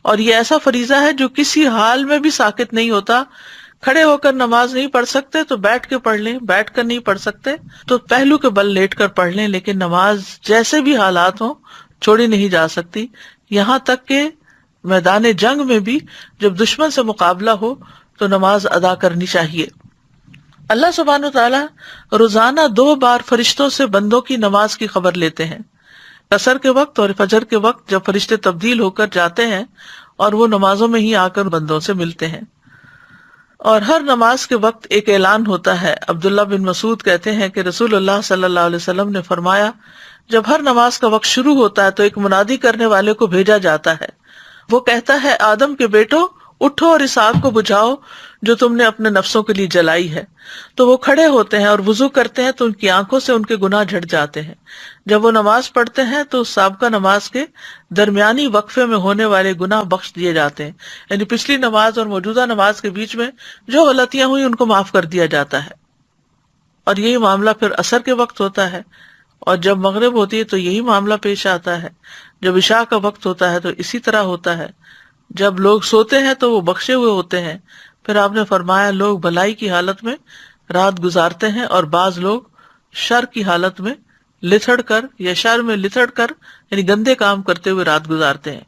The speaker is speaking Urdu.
اور یہ ایسا فریضہ ہے جو کسی حال میں بھی ساقط نہیں ہوتا. کھڑے ہو کر نماز نہیں پڑھ سکتے تو بیٹھ کے پڑھ لیں، بیٹھ کر نہیں پڑھ سکتے تو پہلو کے بل لیٹ کر پڑھ لیں، لیکن نماز جیسے بھی حالات ہوں چھوڑی نہیں جا سکتی. یہاں تک کہ میدان جنگ میں بھی جب دشمن سے مقابلہ ہو تو نماز ادا کرنی چاہیے. اللہ سبحانہ وتعالی روزانہ 2 بار فرشتوں سے بندوں کی نماز کی خبر لیتے ہیں، عصر کے وقت اور فجر کے وقت، جب فرشتے تبدیل ہو کر جاتے ہیں اور وہ نمازوں میں ہی آ کر بندوں سے ملتے ہیں. اور ہر نماز کے وقت ایک اعلان ہوتا ہے. عبداللہ بن مسعود کہتے ہیں کہ رسول اللہ صلی اللہ علیہ وسلم نے فرمایا، جب ہر نماز کا وقت شروع ہوتا ہے تو ایک منادی کرنے والے کو بھیجا جاتا ہے. وہ کہتا ہے، آدم کے بیٹو اٹھو اور اس آگ کو بجھاؤ جو تم نے اپنے نفسوں کے لیے جلائی ہے. تو وہ کھڑے ہوتے ہیں اور وضو کرتے ہیں تو ان کی آنکھوں سے ان کے گناہ جھڑ جاتے ہیں. جب وہ نماز پڑھتے ہیں تو سابقہ نماز کے درمیانی وقفے میں ہونے والے گناہ بخش دیے جاتے ہیں، یعنی پچھلی نماز اور موجودہ نماز کے بیچ میں جو غلطیاں ہوئی ان کو معاف کر دیا جاتا ہے. اور یہی معاملہ پھر عصر کے وقت ہوتا ہے، اور جب مغرب ہوتی ہے تو یہی معاملہ پیش آتا ہے. جب عشاء کا وقت ہوتا ہے تو اسی طرح ہوتا ہے. جب لوگ سوتے ہیں تو وہ بخشے ہوئے ہوتے ہیں. پھر آپ نے فرمایا، لوگ بھلائی کی حالت میں رات گزارتے ہیں اور بعض لوگ شر کی حالت میں لتھڑ کر یا شر میں لتھڑ کر یعنی گندے کام کرتے ہوئے رات گزارتے ہیں.